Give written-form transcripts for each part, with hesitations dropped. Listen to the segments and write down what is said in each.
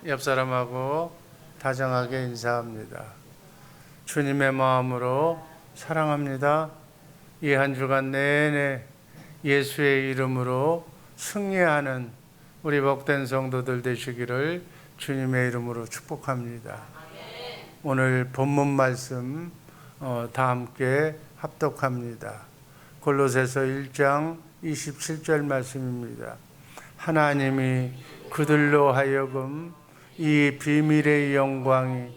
옆 사람하고 다정하게 인사합니다. 주님의 마음으로 사랑합니다. 이 한 주간 내내 예수의 이름으로 승리하는 우리 복된 성도들 되시기를 주님의 이름으로 축복합니다. 오늘 본문 말씀 다 함께 합독합니다. 골로새서 1장 27절 말씀입니다. 하나님이 그들로 하여금 이 비밀의 영광이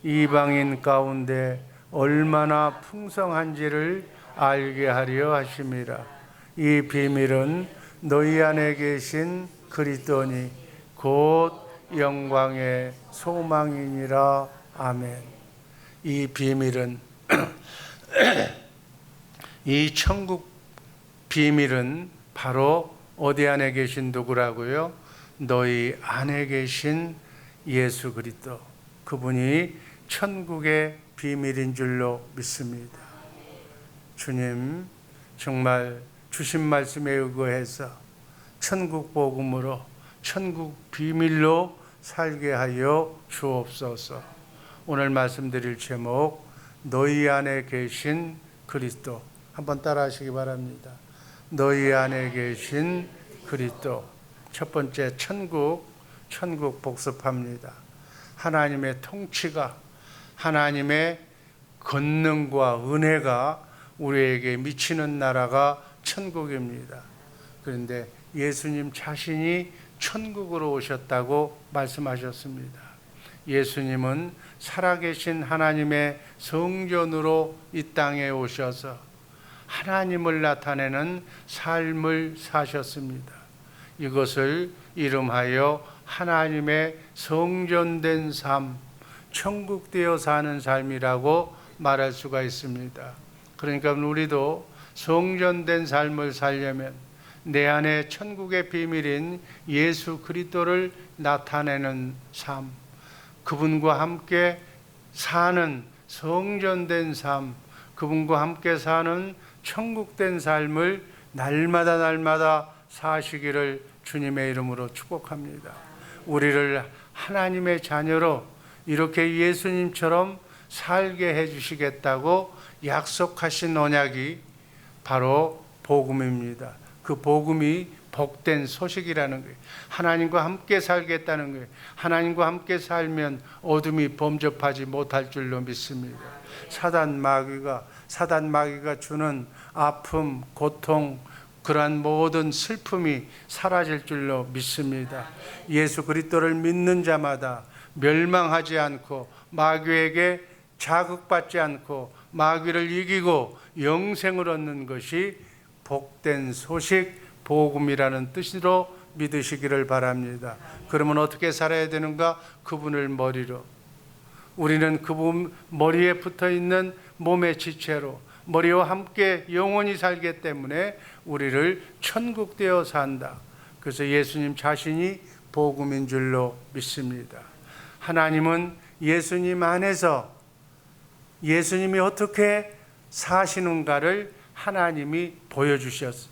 이방인 가운데 얼마나 풍성한지를 알게 하려 하심이라. 이 비밀은 너희 안에 계신 그리스도니 곧 영광의 소망이니라. 아멘. 이 비밀은 이 천국 비밀은 바로 어디 안에 계신 누구라고요? 너희 안에 계신 예수 그리스도, 그분이 천국의 비밀인 줄로 믿습니다. 주님 정말 주신 말씀에 의거해서 천국 복음으로 천국 비밀로 살게 하여 주옵소서. 오늘 말씀드릴 제목, 너희 안에 계신 그리스도. 한번 따라하시기 바랍니다. 너희 안에 계신 그리스도. 첫 번째, 천국 복습합니다. 하나님의 통치가, 하나님의 권능과 은혜가 우리에게 미치는 나라가 천국입니다. 그런데 예수님 자신이 천국으로 오셨다고 말씀하셨습니다. 예수님은 살아계신 하나님의 성전으로 이 땅에 오셔서 하나님을 나타내는 삶을 사셨습니다. 이것을 이름하여 하나님의 성전된 삶, 천국되어 사는 삶이라고 말할 수가 있습니다. 그러니까 우리도 성전된 삶을 살려면 내 안에 천국의 비밀인 예수 그리스도를 나타내는 삶, 그분과 함께 사는 성전된 삶, 그분과 함께 사는 천국된 삶을 날마다 사시기를 주님의 이름으로 축복합니다. 우리를 하나님의 자녀로 이렇게 예수님처럼 살게 해주시겠다고 약속하신 언약이 바로 복음입니다. 그 복음이 복된 소식이라는 거예요. 하나님과 함께 살겠다는 거예요. 하나님과 함께 살면 어둠이 범접하지 못할 줄로 믿습니다. 사단 마귀가 주는 아픔, 고통, 그러한 모든 슬픔이 사라질 줄로 믿습니다. 예수 그리스도를 믿는 자마다 멸망하지 않고 마귀에게 자극받지 않고 마귀를 이기고 영생을 얻는 것이 복된 소식, 복음이라는 뜻으로 믿으시기를 바랍니다. 그러면 어떻게 살아야 되는가? 그분을 머리로, 우리는 그분 머리에 붙어있는 몸의 지체로 머리와 함께 영원히 살기 때문에 우리를 천국되어 산다. 그래서 예수님 자신이 복음인 줄로 믿습니다. 하나님은 예수님 안에서 예수님이 어떻게 사시는가를 하나님이 보여주셨어요.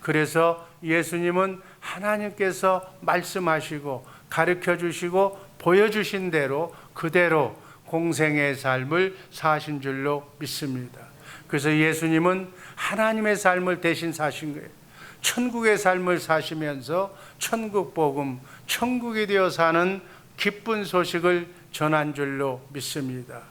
그래서 예수님은 하나님께서 말씀하시고 가르쳐 주시고 보여주신 대로 그대로 공생의 삶을 사신 줄로 믿습니다. 그래서 예수님은 하나님의 삶을 대신 사신 거예요. 천국의 삶을 사시면서 천국 복음, 천국이 되어 사는 기쁜 소식을 전한 줄로 믿습니다.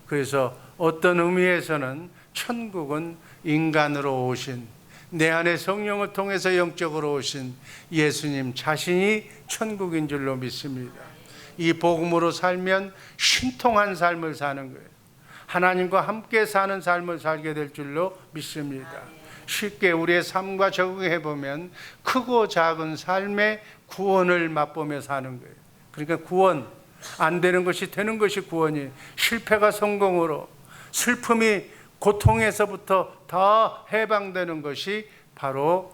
그래서 어떤 의미에서는 천국은 인간으로 오신, 내 안에 성령을 통해서 영적으로 오신 예수님 자신이 천국인 줄로 믿습니다. 이 복음으로 살면 신통한 삶을 사는 거예요. 하나님과 함께 사는 삶을 살게 될 줄로 믿습니다. 쉽게 우리의 삶과 적응해 보면 크고 작은 삶의 구원을 맛보며 사는 거예요. 그러니까 구원, 안 되는 것이 되는 것이 구원이에요. 실패가 성공으로, 슬픔이 고통에서부터 다 해방되는 것이 바로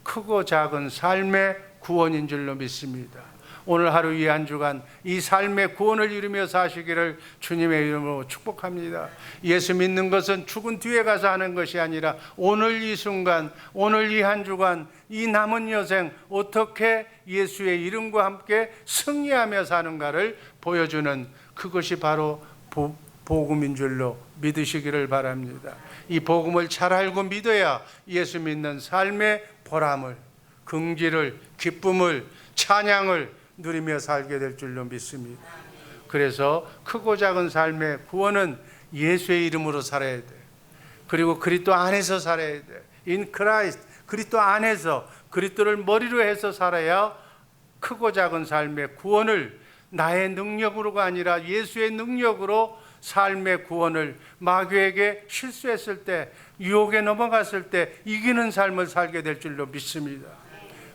크고 작은 삶의 구원인 줄로 믿습니다. 오늘 하루 이 한 주간 이 삶의 구원을 이루며 사시기를 주님의 이름으로 축복합니다. 예수 믿는 것은 죽은 뒤에 가서 하는 것이 아니라 오늘 이 순간, 오늘 이 한 주간 이 남은 여생 어떻게 예수의 이름과 함께 승리하며 사는가를 보여주는, 그것이 바로 복음인 줄로 믿으시기를 바랍니다. 이 복음을 잘 알고 믿어야 예수 믿는 삶의 보람을, 긍지를, 기쁨을, 찬양을 누리며 살게 될 줄로 믿습니다. 그래서 크고 작은 삶의 구원은 예수의 이름으로 살아야 돼. 그리고 그리스도 안에서 살아야 돼. In Christ, 그리스도 안에서, 그리스도를 머리로 해서 살아야 크고 작은 삶의 구원을 나의 능력으로가 아니라 예수의 능력으로 삶의 구원을, 마귀에게 실수했을 때, 유혹에 넘어갔을 때 이기는 삶을 살게 될 줄로 믿습니다.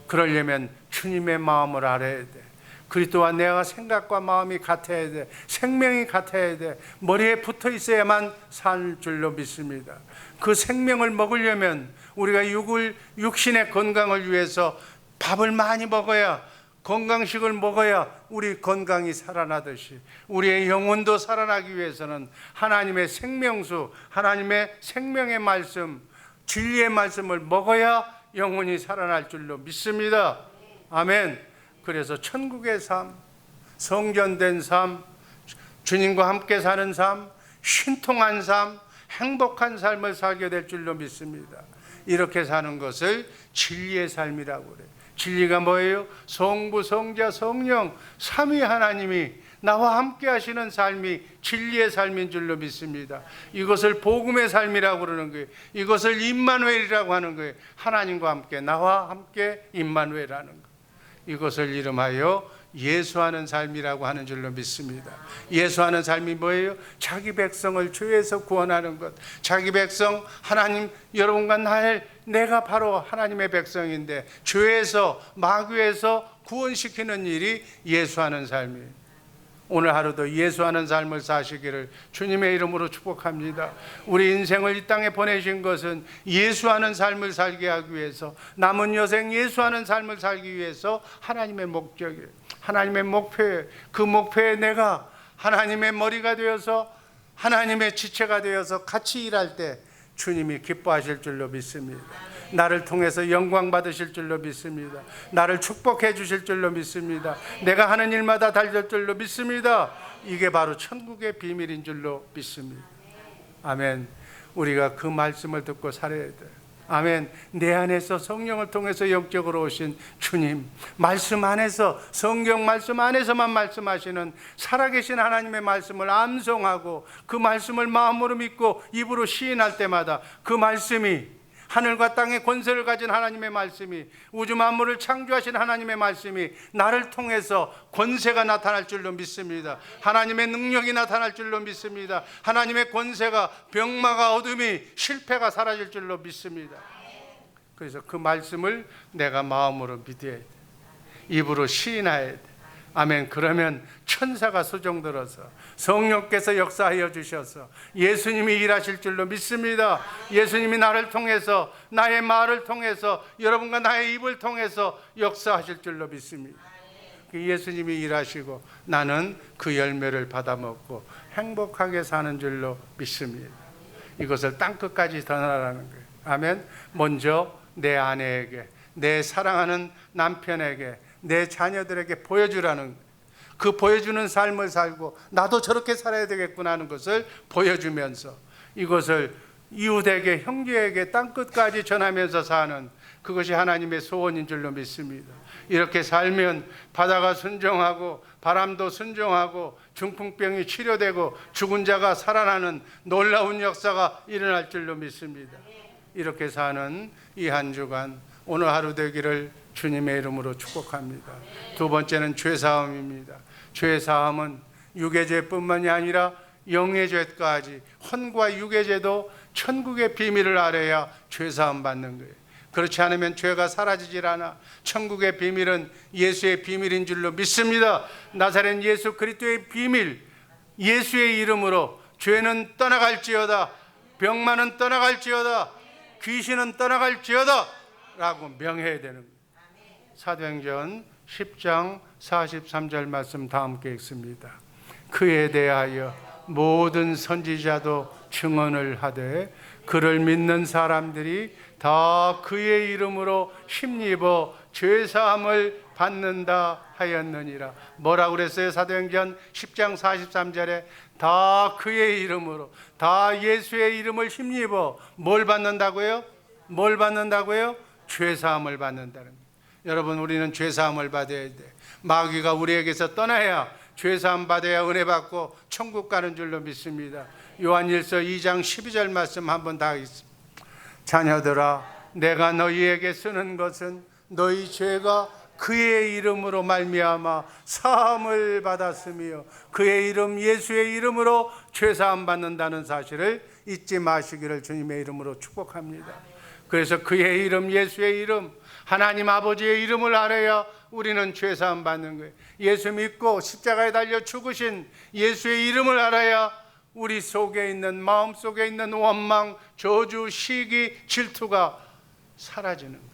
그러려면 주님의 마음을 알아야 돼. 그리스도와 내가 생각과 마음이 같아야 돼. 생명이 같아야 돼. 머리에 붙어 있어야만 살 줄로 믿습니다. 그 생명을 먹으려면 우리가 육신의 건강을 위해서 밥을 많이 먹어야, 건강식을 먹어야 우리 건강이 살아나듯이 우리의 영혼도 살아나기 위해서는 하나님의 생명수, 하나님의 생명의 말씀, 진리의 말씀을 먹어야 영혼이 살아날 줄로 믿습니다. 아멘. 그래서 천국의 삶, 성전된 삶, 주님과 함께 사는 삶, 신통한 삶, 행복한 삶을 살게 될 줄로 믿습니다. 이렇게 사는 것을 진리의 삶이라고 그래요. 진리가 뭐예요? 성부, 성자, 성령 삼위 하나님이 나와 함께 하시는 삶이 진리의 삶인 줄로 믿습니다. 이것을 복음의 삶이라고 그러는 거예요. 이것을 임마누엘이라고 하는 거예요. 하나님과 함께, 나와 함께 임마누엘하는 거예요. 이것을 이름하여 예수하는 삶이라고 하는 줄로 믿습니다. 예수하는 삶이 뭐예요? 자기 백성을 죄에서 구원하는 것. 자기 백성, 하나님, 여러분과 내가 바로 하나님의 백성인데 죄에서, 마귀에서 구원시키는 일이 예수하는 삶이에요. 오늘 하루도 예수하는 삶을 사시기를 주님의 이름으로 축복합니다. 우리 인생을 이 땅에 보내신 것은 예수하는 삶을 살게 하기 위해서, 남은 여생 예수하는 삶을 살기 위해서 하나님의 목적이에요. 하나님의 목표에, 그 목표에 내가 하나님의 머리가 되어서, 하나님의 지체가 되어서 같이 일할 때 주님이 기뻐하실 줄로 믿습니다. 나를 통해서 영광 받으실 줄로 믿습니다. 나를 축복해 주실 줄로 믿습니다. 내가 하는 일마다 달릴 줄로 믿습니다. 이게 바로 천국의 비밀인 줄로 믿습니다. 아멘. 우리가 그 말씀을 듣고 살아야 돼요. 아멘. 내 안에서 성령을 통해서 영적으로 오신 주님, 말씀 안에서, 성경 말씀 안에서만 말씀하시는 살아계신 하나님의 말씀을 암송하고 그 말씀을 마음으로 믿고 입으로 시인할 때마다 그 말씀이, 하늘과 땅의 권세를 가진 하나님의 말씀이, 우주 만물을 창조하신 하나님의 말씀이 나를 통해서 권세가 나타날 줄로 믿습니다. 하나님의 능력이 나타날 줄로 믿습니다. 하나님의 권세가, 병마가, 어둠이, 실패가 사라질 줄로 믿습니다. 그래서 그 말씀을 내가 마음으로 믿어야 돼. 입으로 시인해야 돼. 아멘. 그러면 천사가 수종들어서 성령께서 역사하여 주셔서 예수님이 일하실 줄로 믿습니다. 예수님이 나를 통해서, 나의 말을 통해서, 여러분과 나의 입을 통해서 역사하실 줄로 믿습니다. 예수님이 일하시고 나는 그 열매를 받아먹고 행복하게 사는 줄로 믿습니다. 이것을 땅끝까지 전하라는 거예요. 아멘. 먼저 내 아내에게, 내 사랑하는 남편에게, 내 자녀들에게 보여주라는 거예요. 그 보여주는 삶을 살고 나도 저렇게 살아야 되겠구나 하는 것을 보여주면서 이것을 이웃에게, 형제에게 땅끝까지 전하면서 사는, 그것이 하나님의 소원인 줄로 믿습니다. 이렇게 살면 바다가 순종하고 바람도 순종하고 중풍병이 치료되고 죽은 자가 살아나는 놀라운 역사가 일어날 줄로 믿습니다. 이렇게 사는 이 한 주간 오늘 하루 되기를 주님의 이름으로 축복합니다. 두 번째는 죄사함입니다. 죄사함은 유괴죄뿐만이 아니라 영예죄까지, 혼과 유괴죄도 천국의 비밀을 알아야 죄사함 받는 거예요. 그렇지 않으면 죄가 사라지질 않아. 천국의 비밀은 예수의 비밀인 줄로 믿습니다. 나사렛 예수 그리스도의 비밀, 예수의 이름으로 죄는 떠나갈지어다, 병만은 떠나갈지어다, 귀신은 떠나갈지어다 라고 명해야 되는 거예요. 사도행전 10장 43절 말씀 다 함께 읽습니다. 그에 대하여 모든 선지자도 증언을 하되 그를 믿는 사람들이 다 그의 이름으로 힘입어 죄사함을 받는다 하였느니라. 뭐라고 그랬어요? 사도행전 10장 43절에 다 그의 이름으로, 다 예수의 이름을 힘입어 뭘 받는다고요? 뭘 받는다고요? 죄사함을 받는다는 거예요. 여러분, 우리는 죄사함을 받아야 돼. 마귀가 우리에게서 떠나야 죄사함 받아야 은혜 받고 천국 가는 줄로 믿습니다. 요한일서 2장 12절 말씀 한번 다 읽습니다. 자녀들아, 내가 너희에게 쓰는 것은 너희 죄가 그의 이름으로 말미암아 사함을 받았으며 그의 이름 예수의 이름으로 죄사함 받는다는 사실을 잊지 마시기를 주님의 이름으로 축복합니다. 그래서 그의 이름 예수의 이름, 하나님 아버지의 이름을 알아야 우리는 죄사함 받는 거예요. 예수 믿고 십자가에 달려 죽으신 예수의 이름을 알아야 우리 속에 있는, 마음 속에 있는 원망, 저주, 시기, 질투가 사라지는 거예요.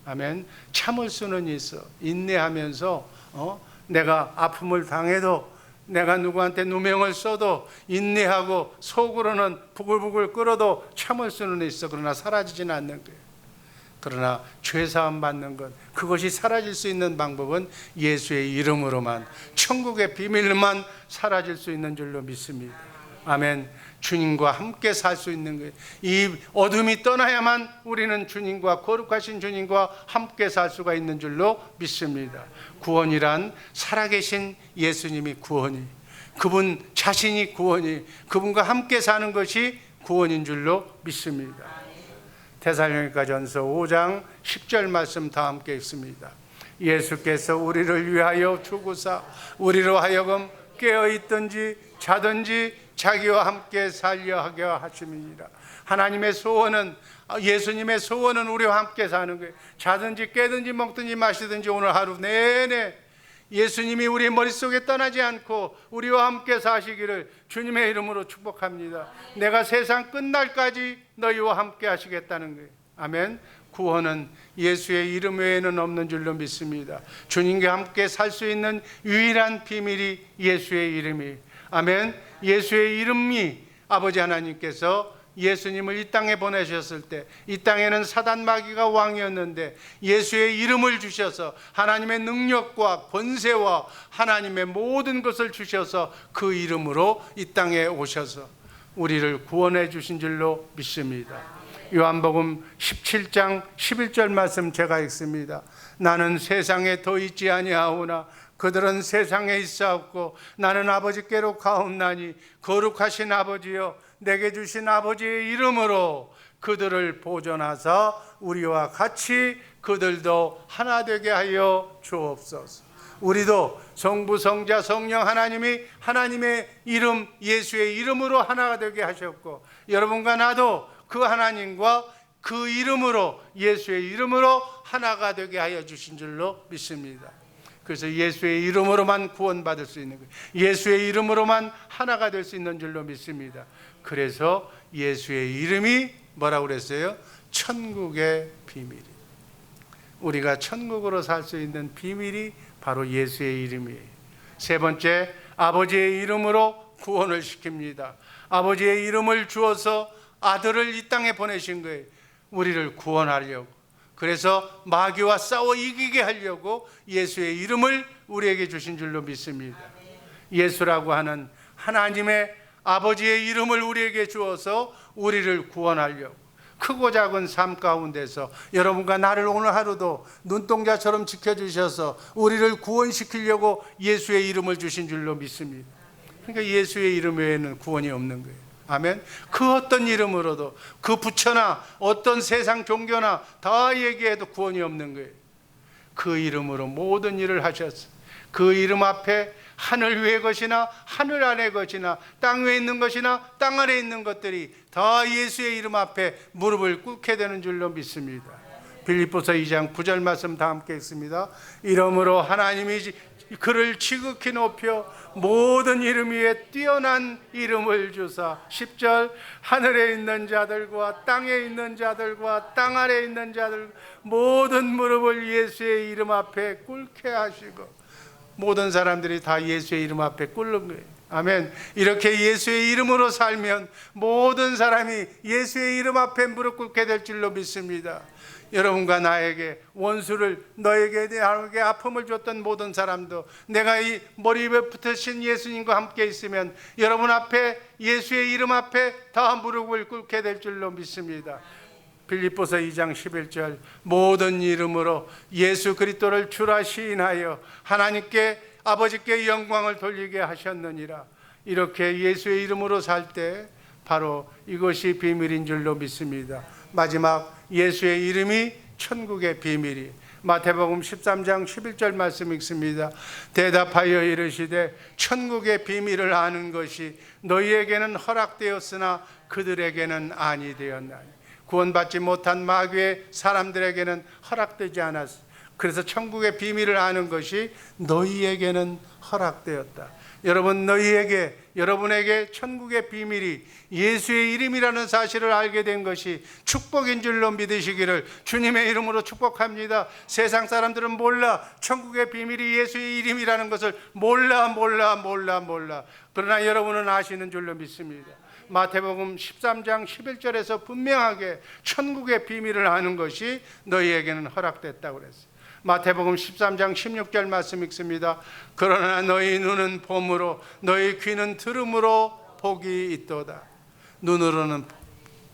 아멘. 참을 수는 있어. 인내하면서 내가 아픔을 당해도, 내가 누구한테 누명을 써도 인내하고 속으로는 부글부글 끓어도 참을 수는 있어. 그러나 사라지지는 않는 거예요. 그러나 죄사함 받는 것, 그것이 사라질 수 있는 방법은 예수의 이름으로만, 천국의 비밀로만 사라질 수 있는 줄로 믿습니다. 아멘. 주님과 함께 살 수 있는 거예요. 이 어둠이 떠나야만 우리는 주님과, 거룩하신 주님과 함께 살 수가 있는 줄로 믿습니다. 구원이란 살아계신 예수님이 구원이, 그분 자신이 구원이, 그분과 함께 사는 것이 구원인 줄로 믿습니다. 데살로니가전서 5장 10절 말씀 다 함께 읽습니다. 예수께서 우리를 위하여 죽으사 우리로 하여금 깨어있든지 자든지 자기와 함께 살려 하게 하심이니라. 하나님의 소원은, 예수님의 소원은 우리와 함께 사는 거예요. 자든지 깨든지 먹든지 마시든지 오늘 하루 내내 예수님이 우리 머릿속에 떠나지 않고 우리와 함께 사시기를 주님의 이름으로 축복합니다. 내가 세상 끝날까지 너희와 함께 하시겠다는 거예요. 아멘. 구원은 예수의 이름 외에는 없는 줄로 믿습니다. 주님과 함께 살 수 있는 유일한 비밀이 예수의 이름이, 아멘. 예수의 이름이, 아버지 하나님께서 예수님을 이 땅에 보내셨을 때 이 땅에는 사단 마귀가 왕이었는데 예수의 이름을 주셔서 하나님의 능력과 권세와 하나님의 모든 것을 주셔서 그 이름으로 이 땅에 오셔서 우리를 구원해 주신 줄로 믿습니다. 요한복음 17장 11절 말씀 제가 읽습니다. 나는 세상에 더 있지 아니하오나 그들은 세상에 있사옵고 나는 아버지께로 가옵나니 거룩하신 아버지여 내게 주신 아버지의 이름으로 그들을 보존하사 우리와 같이 그들도 하나 되게 하여 주옵소서. 우리도 성부 성자 성령 하나님이 하나님의 이름 예수의 이름으로 하나가 되게 하셨고 여러분과 나도 그 하나님과 그 이름으로 예수의 이름으로 하나가 되게 하여 주신 줄로 믿습니다. 그래서 예수의 이름으로만 구원받을 수 있는 거예요. 예수의 이름으로만 하나가 될 수 있는 줄로 믿습니다. 그래서 예수의 이름이 뭐라고 그랬어요? 천국의 비밀. 우리가 천국으로 살 수 있는 비밀이 바로 예수의 이름이에요. 세 번째, 아버지의 이름으로 구원을 시킵니다. 아버지의 이름을 주어서 아들을 이 땅에 보내신 거예요. 우리를 구원하려고. 그래서 마귀와 싸워 이기게 하려고 예수의 이름을 우리에게 주신 줄로 믿습니다. 예수라고 하는 하나님의 아버지의 이름을 우리에게 주어서 우리를 구원하려고 크고 작은 삶 가운데서 여러분과 나를 오늘 하루도 눈동자처럼 지켜주셔서 우리를 구원시키려고 예수의 이름을 주신 줄로 믿습니다. 그러니까 예수의 이름 외에는 구원이 없는 거예요. 아멘. 그 어떤 이름으로도, 그 부처나 어떤 세상 종교나 다 얘기해도 구원이 없는 거예요. 그 이름으로 모든 일을 하셨어요. 그 이름 앞에 하늘 위의 것이나 하늘 아래의 것이나 땅 위에 있는 것이나 땅 아래에 있는 것들이 다 예수의 이름 앞에 무릎을 꿇게 되는 줄로 믿습니다. 빌립보서 2장 9절 말씀 다 함께 읽습니다. 이러므로 하나님이 그를 지극히 높여 모든 이름 위에 뛰어난 이름을 주사 10절 하늘에 있는 자들과 땅에 있는 자들과 땅 아래에 있는 자들 모든 무릎을 예수의 이름 앞에 꿇게 하시고 모든 사람들이 다 예수의 이름 앞에 꿇는 거예요. 아멘. 이렇게 예수의 이름으로 살면 모든 사람이 예수의 이름 앞에 무릎 꿇게 될 줄로 믿습니다. 여러분과 나에게 원수를 너에게 나에게 아픔을 줬던 모든 사람도 내가 이 머리 위에 붙으신 예수님과 함께 있으면 여러분 앞에 예수의 이름 앞에 다 무릎을 꿇게 될 줄로 믿습니다. 빌립보서 2장 11절 모든 이름으로 예수 그리스도를 주라 시인하여 하나님께 아버지께 영광을 돌리게 하셨느니라. 이렇게 예수의 이름으로 살 때 바로 이것이 비밀인 줄로 믿습니다. 마지막 예수의 이름이 천국의 비밀이 마태복음 13장 11절 말씀 읽습니다. 대답하여 이르시되 천국의 비밀을 아는 것이 너희에게는 허락되었으나 그들에게는 아니 되었나니 구원받지 못한 마귀의 사람들에게는 허락되지 않았어. 그래서 천국의 비밀을 아는 것이 너희에게는 허락되었다. 여러분 여러분에게 천국의 비밀이 예수의 이름이라는 사실을 알게 된 것이 축복인 줄로 믿으시기를 주님의 이름으로 축복합니다. 세상 사람들은 몰라. 천국의 비밀이 예수의 이름이라는 것을 몰라. 그러나 여러분은 아시는 줄로 믿습니다. 마태복음 13장 11절에서 분명하게 천국의 비밀을 아는 것이 너희에게는 허락됐다고 그랬어요. 마태복음 13장 16절 말씀 읽습니다. 그러나 너희 눈은 봄으로 너희 귀는 들음으로 복이 있도다. 눈으로는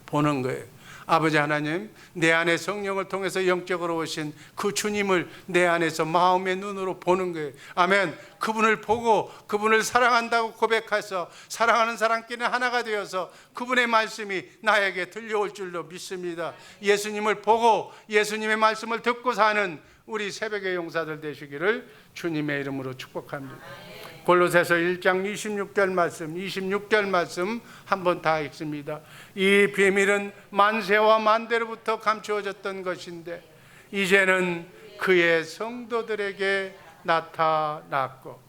보는 거예요. 아버지 하나님, 내 안에 성령을 통해서 영적으로 오신 그 주님을 내 안에서 마음의 눈으로 보는 거예요. 아멘. 그분을 보고 그분을 사랑한다고 고백해서 사랑하는 사람끼리 하나가 되어서 그분의 말씀이 나에게 들려올 줄로 믿습니다. 예수님을 보고 예수님의 말씀을 듣고 사는 우리 새벽의 용사들 되시기를 주님의 이름으로 축복합니다. 골로새서 1장 26절 말씀 한번 다 읽습니다. 이 비밀은 만세와 만대로부터 감추어졌던 것인데 이제는 그의 성도들에게 나타났고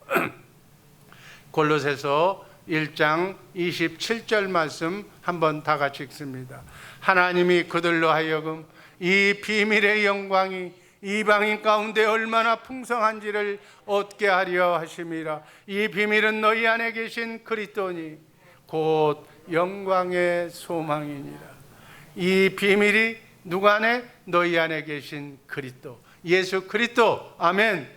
골로새서 1장 27절 말씀 한번 다 같이 읽습니다. 하나님이 그들로 하여금 이 비밀의 영광이 이방인 가운데 얼마나 풍성한지를 얻게 하려 하심이라. 이 비밀은 너희 안에 계신 그리스도니 곧 영광의 소망이니라. 이 비밀이 누구 안에? 너희 안에 계신 그리스도, 예수 그리스도. 아멘.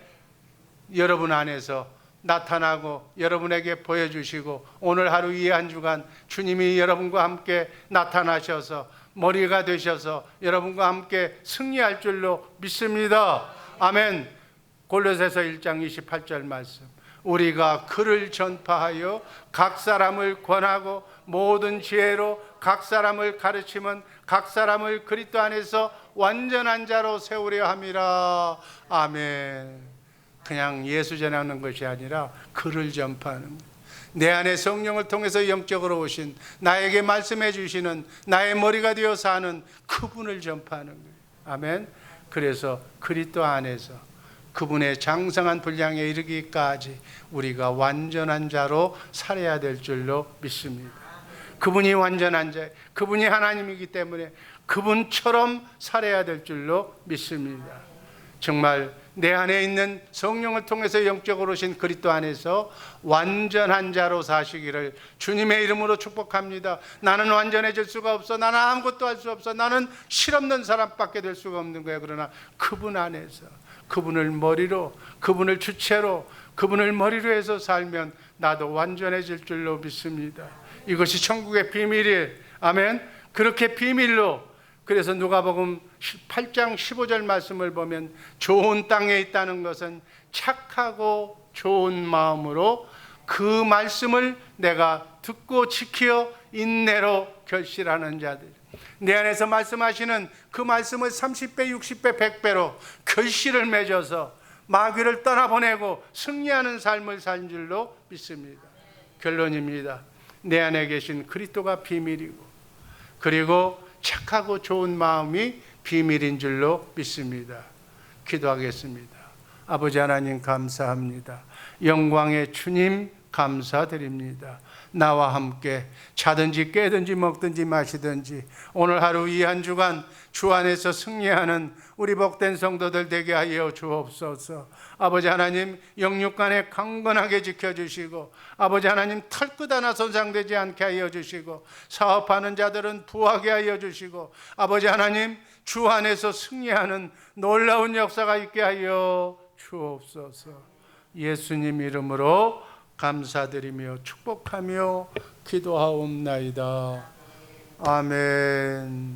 여러분 안에서 나타나고 여러분에게 보여주시고 오늘 하루 이 한 주간 주님이 여러분과 함께 나타나셔서 머리가 되셔서 여러분과 함께 승리할 줄로 믿습니다. 아멘. 골로새서 1장 28절 말씀. 우리가 그를 전파하여 각 사람을 권하고 모든 지혜로 각 사람을 가르치면 각 사람을 그리스도 안에서 완전한 자로 세우려 함이라. 아멘. 그냥 예수 전하는 것이 아니라 그를 전파하는 것. 내 안에 성령을 통해서 영적으로 오신 나에게 말씀해 주시는 나의 머리가 되어 사는 그분을 전파하는 거예요. 아멘. 그래서 그리스도 안에서 그분의 장성한 분량에 이르기까지 우리가 완전한 자로 살아야 될 줄로 믿습니다. 그분이 완전한 자, 그분이 하나님이기 때문에 그분처럼 살아야 될 줄로 믿습니다. 정말 내 안에 있는 성령을 통해서 영적으로 오신 그리스도 안에서 완전한 자로 사시기를 주님의 이름으로 축복합니다. 나는 완전해질 수가 없어. 나는 아무것도 할 수 없어. 나는 실없는 사람밖에 될 수가 없는 거야. 그러나 그분 안에서 그분을 머리로, 그분을 주체로, 그분을 머리로 해서 살면 나도 완전해질 줄로 믿습니다. 이것이 천국의 비밀이에요. 아멘. 그렇게 비밀로, 그래서 누가복음 8장 15절 말씀을 보면 좋은 땅에 있다는 것은 착하고 좋은 마음으로 그 말씀을 내가 듣고 지켜 인내로 결실하는 자들. 내 안에서 말씀하시는 그 말씀을 30배, 60배, 100배로 결실을 맺어서 마귀를 떠나보내고 승리하는 삶을 산 줄로 믿습니다. 결론입니다. 내 안에 계신 그리스도가 비밀이고 그리고 착하고 좋은 마음이 비밀인 줄로 믿습니다. 기도하겠습니다. 아버지 하나님 감사합니다. 영광의 주님 감사드립니다. 나와 함께 자든지 깨든지 먹든지 마시든지 오늘 하루 이 한 주간 주 안에서 승리하는 우리 복된 성도들 되게 하여 주옵소서. 아버지 하나님 영육간에 강건하게 지켜주시고 아버지 하나님 털끝 하나 손상되지 않게 하여 주시고 사업하는 자들은 부하게 하여 주시고 아버지 하나님 주 안에서 승리하는 놀라운 역사가 있게 하여 주옵소서. 예수님 이름으로 감사드리며 축복하며 기도하옵나이다. 아멘.